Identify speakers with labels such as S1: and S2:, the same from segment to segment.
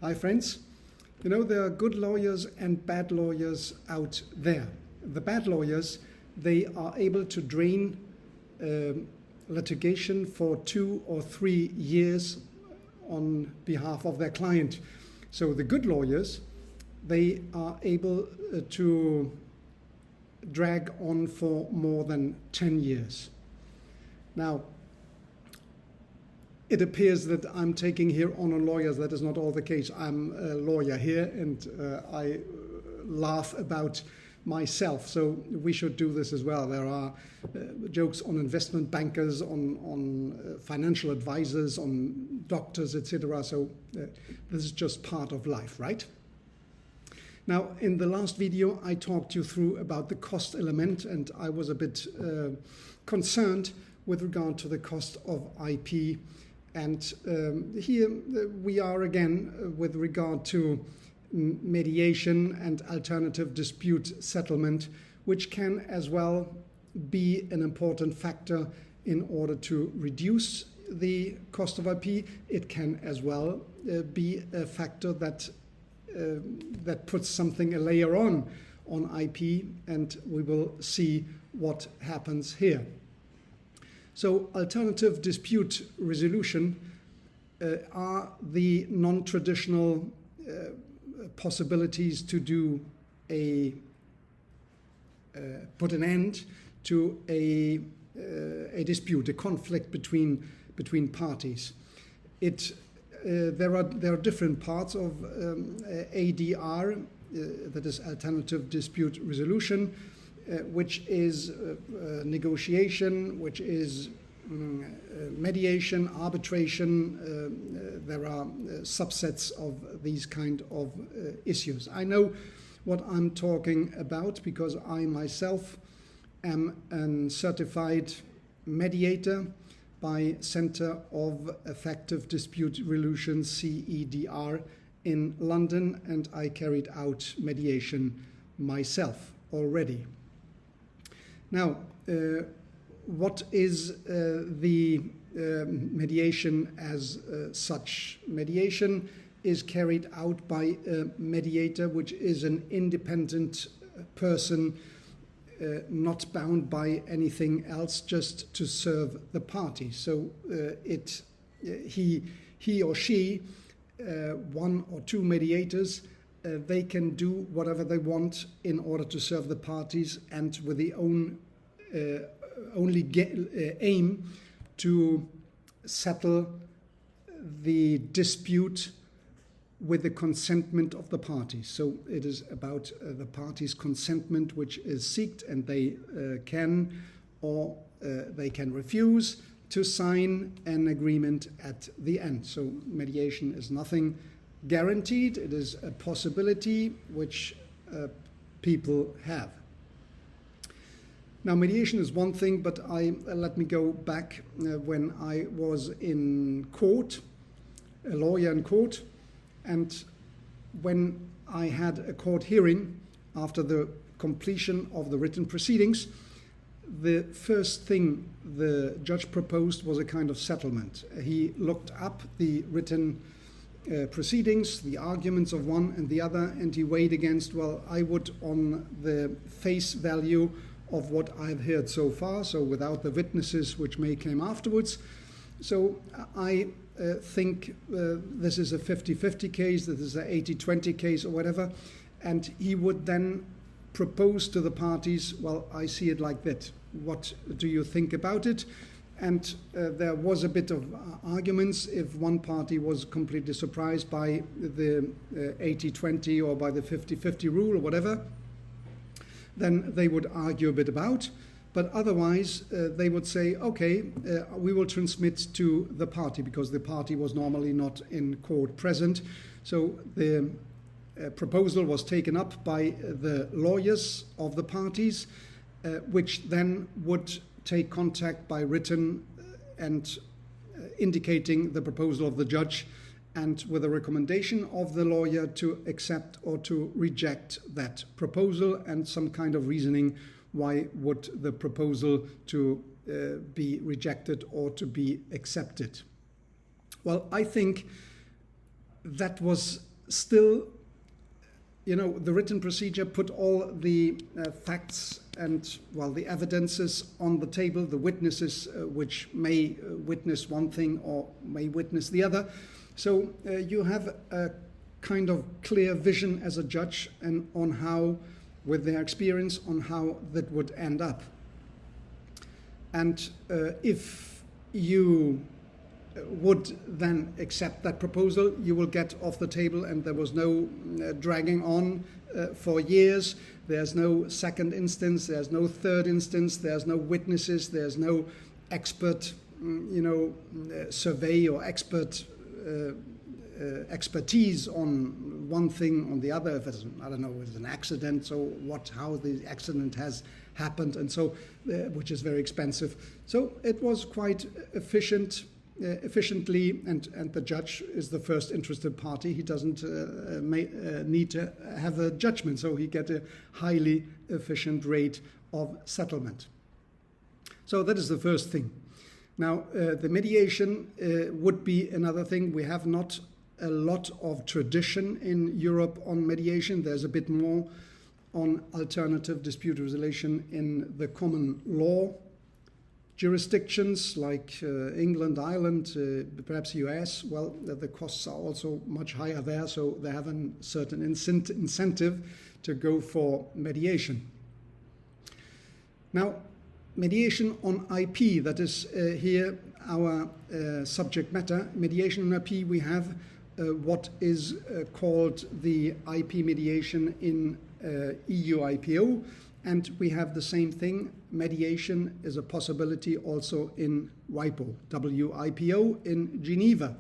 S1: Hi friends. You know, there are good lawyers and bad lawyers out there. The bad lawyers, they are able to drain litigation for 2 or 3 years on behalf of their client. So the good lawyers, they are able to drag on for more than 10 years. Now, it appears that I'm taking here on lawyers. That is not all the case. I'm a lawyer here, and I laugh about myself. So we should do this as well. There are jokes on investment bankers, on financial advisors, on doctors, etc. So this is just part of life, right? Now, in the last video, I talked you through about the cost element, and I was a bit concerned with regard to the cost of IP. And here we are again with regard to mediation and alternative dispute settlement, which can as well be an important factor in order to reduce the cost of IP. It can as well be a factor that puts something a layer on IP, and we will see what happens here. So alternative dispute resolution are the non-traditional possibilities to do put an end to a dispute, a conflict between parties. There are different parts of ADR, that is alternative dispute resolution, which is negotiation, which is mediation, arbitration. There are subsets of these kind of issues. I know what I'm talking about because I myself am a certified mediator by Center of Effective Dispute Resolution, CEDR, in London, and I carried out mediation myself already. Now, what is the mediation as such? Mediation is carried out by a mediator, which is an independent person, not bound by anything else, just to serve the party. So he or she, 1 or 2 mediators, they can do whatever they want in order to serve the parties, and with the only aim to settle the dispute with the consentment of the parties. So it is about the parties' consentment which is sought, and they can or they can refuse to sign an agreement at the end. So mediation is nothing guaranteed. It is a possibility which people have. Now, mediation is one thing, but let me go back when I was in court, a lawyer in court, and when I had a court hearing after the completion of the written proceedings, the first thing the judge proposed was a kind of settlement. He looked up the written proceedings, the arguments of one and the other, and he weighed against, well, I would, on the face value of what I've heard so far, so without the witnesses which may come afterwards. So I think this is a 50-50 case, this is an 80-20 case or whatever, and he would then propose to the parties, well, I see it like that. What do you think about it? And there was a bit of arguments. If one party was completely surprised by the 80-20 or by the 50-50 rule or whatever, then they would argue a bit about. But otherwise, they would say, okay, we will transmit to the party, because the party was normally not in court present. So the proposal was taken up by the lawyers of the parties, which then would take contact by written and indicating the proposal of the judge, and with a recommendation of the lawyer to accept or to reject that proposal, and some kind of reasoning why would the proposal to be rejected or to be accepted. Well, I think that was still, the written procedure put all the facts and, the evidences on the table, the witnesses which may witness one thing or may witness the other. So you have a kind of clear vision as a judge and on how, with their experience, on how that would end up. And if you would then accept that proposal, you will get off the table, and there was no dragging on for years. There's no second instance, there's no third instance, there's no witnesses, there's no expert, survey or expertise on one thing on the other. If it's, I don't know, it's an accident, so how the accident has happened, and so which is very expensive. So it was quite efficiently, and the judge is the first interested party. He doesn't need to have a judgment, so he get a highly efficient rate of settlement. So that is the first thing. Now, the mediation would be another thing. We have not a lot of tradition in Europe on mediation. There's a bit more on alternative dispute resolution in the common law jurisdictions like England, Ireland, perhaps US. Well, the costs are also much higher there, so they have a certain incentive to go for mediation. Now, mediation on IP, that is here our subject matter. Mediation on IP, we have what is called the IP mediation in EUIPO, and we have the same thing. Mediation is a possibility also in WIPO, WIPO in Geneva.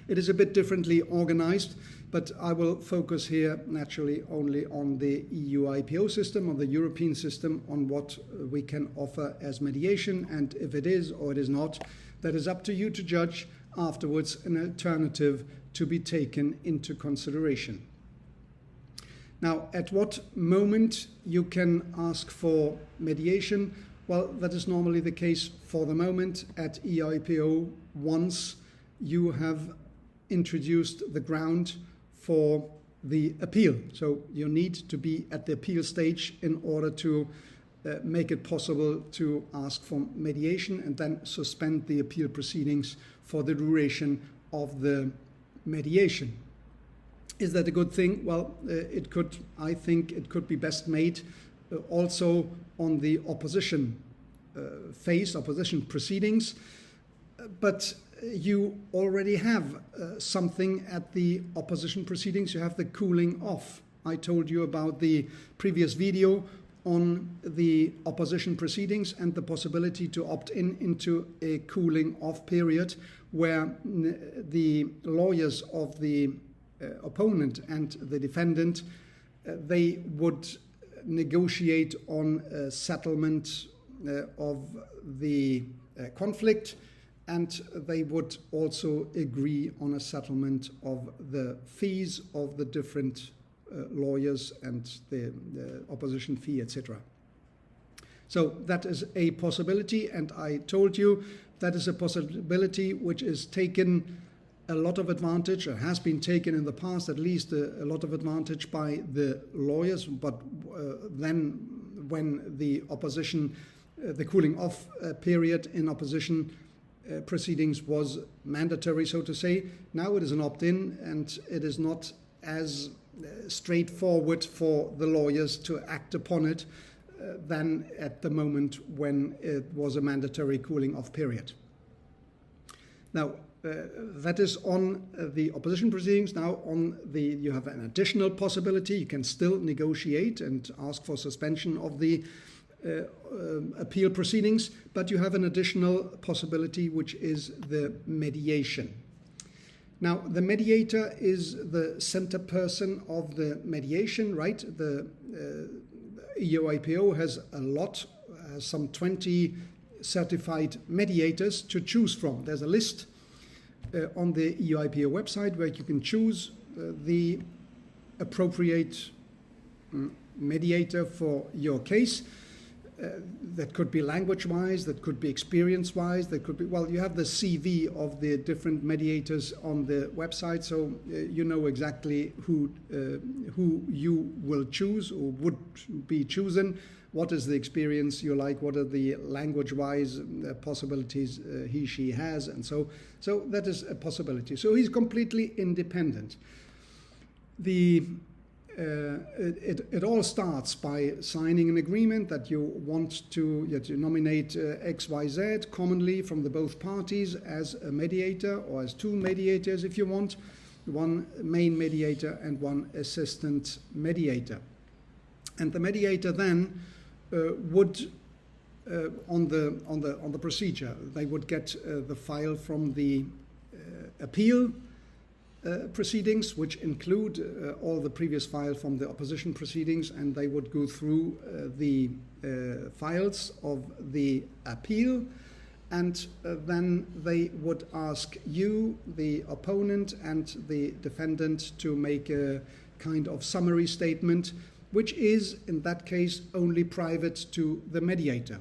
S1: It is a bit differently organized, but I will focus here naturally only on the EUIPO system, on the European system, on what we can offer as mediation, and if it is or it is not, that is up to you to judge. Afterwards, an alternative to be taken into consideration. Now, at what moment you can ask for mediation? Well, that is normally the case for the moment at EUIPO once you have introduced the ground for the appeal. So you need to be at the appeal stage in order to make it possible to ask for mediation and then suspend the appeal proceedings for the duration of the mediation. Is that a good thing? Well, I think it could be best made also on the opposition phase, opposition proceedings, but you already have something at the opposition proceedings. You have the cooling off. I told you about the previous video on the opposition proceedings and the possibility to opt into a cooling off period where the lawyers of the opponent and the defendant, they would negotiate on a settlement of the conflict, and they would also agree on a settlement of the fees of the different lawyers and the opposition fee, etc. So that is a possibility, and I told you that is a possibility which is taken a lot of advantage, or has been taken in the past at least a lot of advantage by the lawyers, but then when the opposition, the cooling off period in opposition proceedings was mandatory, so to say, now it is an opt-in, and it is not as straightforward for the lawyers to act upon it than at the moment when it was a mandatory cooling off period. Now, that is on the opposition proceedings. Now, you have an additional possibility. You can still negotiate and ask for suspension of the appeal proceedings, but you have an additional possibility, which is the mediation. Now, the mediator is the center person of the mediation, right? The EUIPO has some 20 certified mediators to choose from. There's a list on the EUIPO website where you can choose the appropriate mediator for your case. that could be language-wise, that could be experience-wise, that could be, well, you have the CV of the different mediators on the website, so you know exactly who you will choose or would be chosen. What is the experience you like? What are the language-wise possibilities he, she has? And so that is a possibility. So he's completely independent. It all starts by signing an agreement that you want to nominate XYZ commonly from the both parties as a mediator, or as two mediators if you want, one main mediator and one assistant mediator. And the mediator then would on the procedure, they would get the file from the appeal proceedings, which include all the previous file from the opposition proceedings, and they would go through the files of the appeal, and then they would ask you, the opponent and the defendant, to make a kind of summary statement, which is in that case only private to the mediator.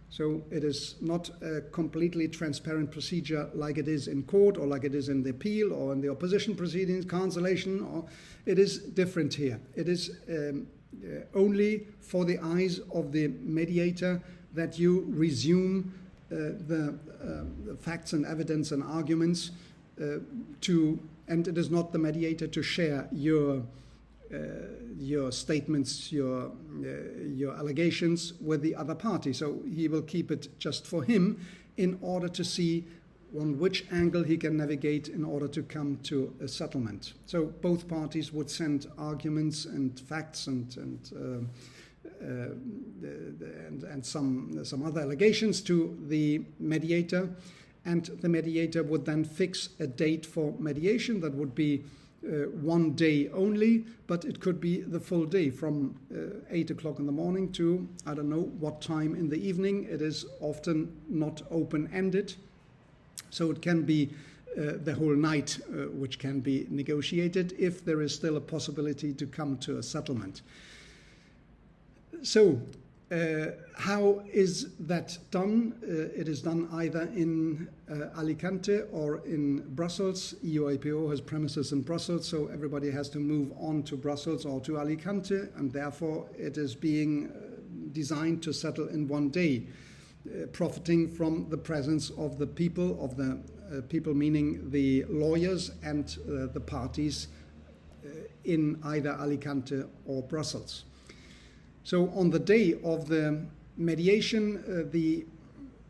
S1: So it is not a completely transparent procedure like it is in court or like it is in the appeal or in the opposition proceedings, cancellation, or it is different here. It is only for the eyes of the mediator that you resume the facts and evidence and arguments and it is not the mediator to share your statements, your allegations with the other party. So he will keep it just for him in order to see on which angle he can navigate in order to come to a settlement. So both parties would send arguments and facts and some other allegations to the mediator, and the mediator would then fix a date for mediation that would be 1 day only, but it could be the full day from 8 o'clock in the morning to I don't know what time in the evening. It is often not open-ended, so it can be the whole night which can be negotiated if there is still a possibility to come to a settlement. So how is that done? It is done either in Alicante or in Brussels. EUIPO has premises in Brussels, so everybody has to move on to Brussels or to Alicante, and therefore it is being designed to settle in 1 day, profiting from the presence of the people, meaning the lawyers and the parties in either Alicante or Brussels. So on the day of the mediation, the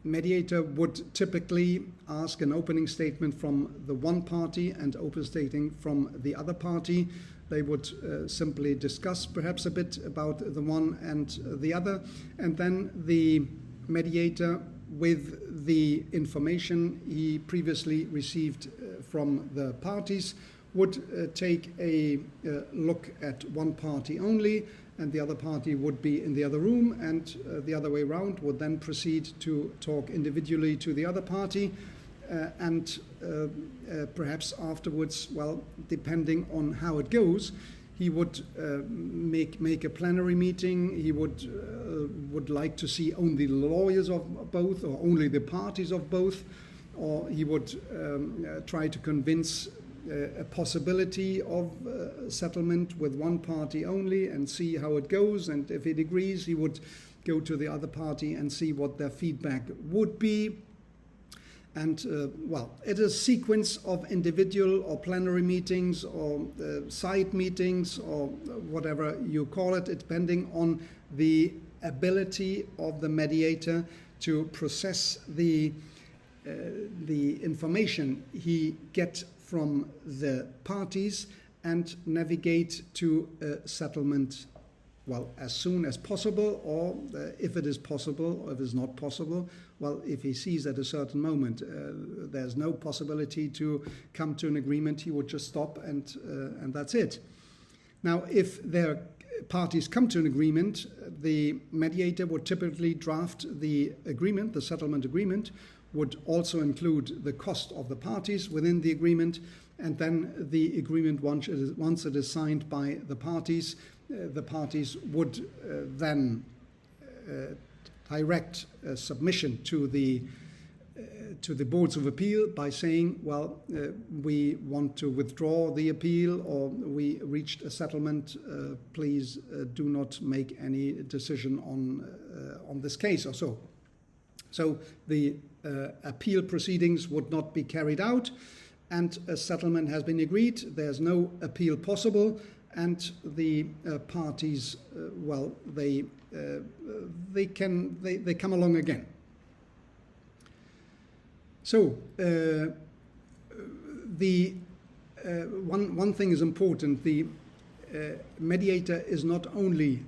S1: mediator would typically ask an opening statement from the one party and open statement from the other party. They would simply discuss perhaps a bit about the one and the other, and then the mediator, with the information he previously received from the parties, would take a look at one party only, and the other party would be in the other room, and the other way around, would then proceed to talk individually to the other party, and perhaps afterwards, well, depending on how it goes, he would make a plenary meeting. He would like to see only the lawyers of both, or only the parties of both, or he would try to convince a possibility of settlement with one party only and see how it goes, and if it agrees, he would go to the other party and see what their feedback would be. And well, it is a sequence of individual or plenary meetings or side meetings or whatever you call it, depending on the ability of the mediator to process the information he gets from the parties and navigate to a settlement, well, as soon as possible, or if it is possible, or if it's not possible, well, if he sees at a certain moment there's no possibility to come to an agreement, he would just stop and that's it. Now, if their parties come to an agreement, the mediator would typically draft the agreement, the settlement agreement, would also include the cost of the parties within the agreement, and then the agreement, once it is signed by the parties would then direct submission to the boards of appeal by saying, well, we want to withdraw the appeal, or we reached a settlement, please do not make any decision on this case or so. So the appeal proceedings would not be carried out, and a settlement has been agreed. There's no appeal possible, and the parties, well, they come along again. So the one thing is important: the mediator is not only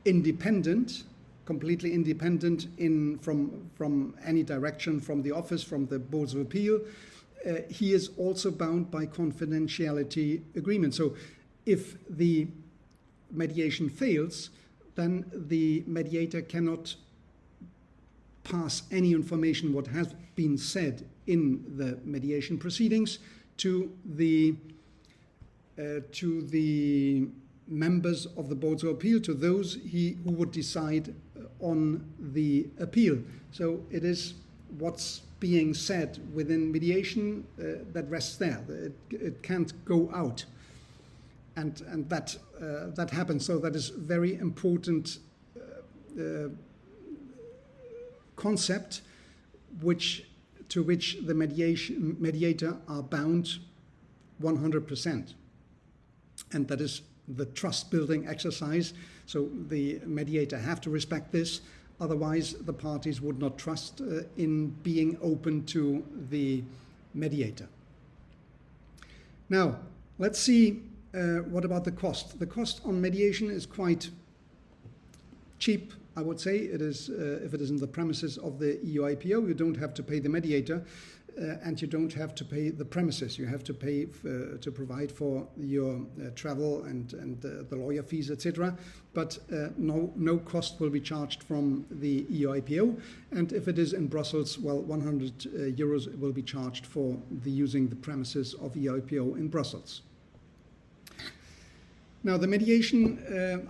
S1: independent, completely independent from any direction from the office, from the boards of appeal. He is also bound by confidentiality agreement. So if the mediation fails, then the mediator cannot pass any information what has been said in the mediation proceedings to the members of the boards of appeal, to those who would decide on the appeal. So it is what's being said within mediation that rests there. It can't go out, and that happens. So that is very important concept, to which the mediator are bound 100%, and that is the trust-building exercise. So the mediator have to respect this, otherwise the parties would not trust in being open to the mediator. Now, let's see what about the cost. The cost on mediation is quite cheap, I would say. It is, if it is in the premises of the EUIPO, you don't have to pay the mediator, and you don't have to pay the premises. You have to pay to provide for your travel and the lawyer fees, etc. But no cost will be charged from the EUIPO. And if it is in Brussels, well, 100 euros will be charged for using the premises of EUIPO in Brussels. Now, the mediation,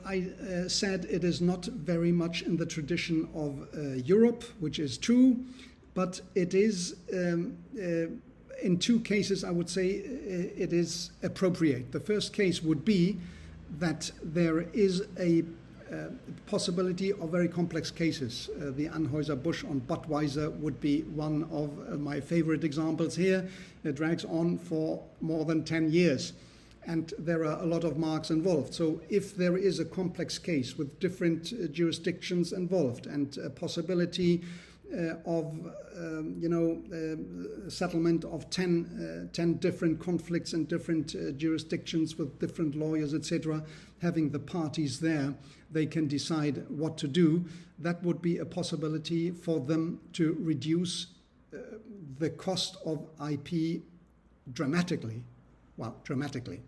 S1: I said it is not very much in the tradition of Europe, which is true, but it is, in two cases, I would say it is appropriate. The first case would be that there is a possibility of very complex cases. The Anheuser-Busch on Budweiser would be one of my favorite examples here. It drags on for more than 10 years. And there are a lot of marks involved. So if there is a complex case with different jurisdictions involved and a possibility of settlement of 10 different conflicts in different jurisdictions with different lawyers, etc., having the parties there, they can decide what to do. That would be a possibility for them to reduce the cost of IP dramatically. Well, dramatically.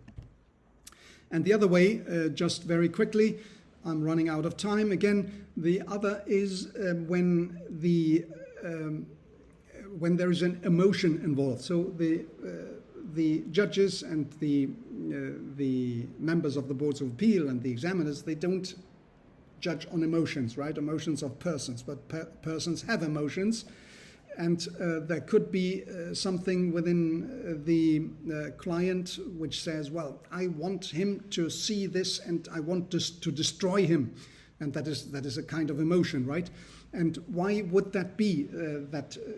S1: And the other way, just very quickly, I'm running out of time again. The other is when there is an emotion involved. So the judges and the members of the boards of appeal and the examiners, they don't judge on emotions, right? Emotions of persons, but persons have emotions. And there could be something within the client which says, well, I want him to see this and I want to destroy him. And that is a kind of emotion, right? And why would that be?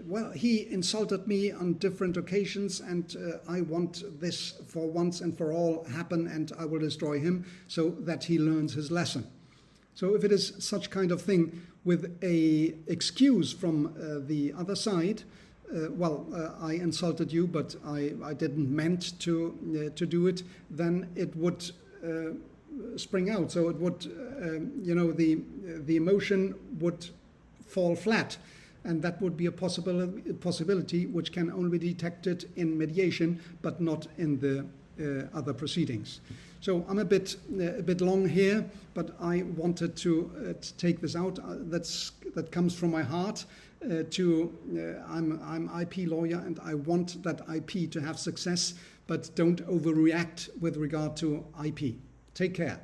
S1: Well, he insulted me on different occasions and I want this for once and for all happen and I will destroy him so that he learns his lesson. So if it is such kind of thing with a excuse from the other side, I insulted you, but I didn't meant to do it, then it would spring out. So it would, the emotion would fall flat, and that would be a possibility which can only be detected in mediation, but not in the other proceedings. So I'm a bit long here, but I wanted to take this out. That comes from my heart. I'm IP lawyer, and I want that IP to have success, but don't overreact with regard to IP. Take care.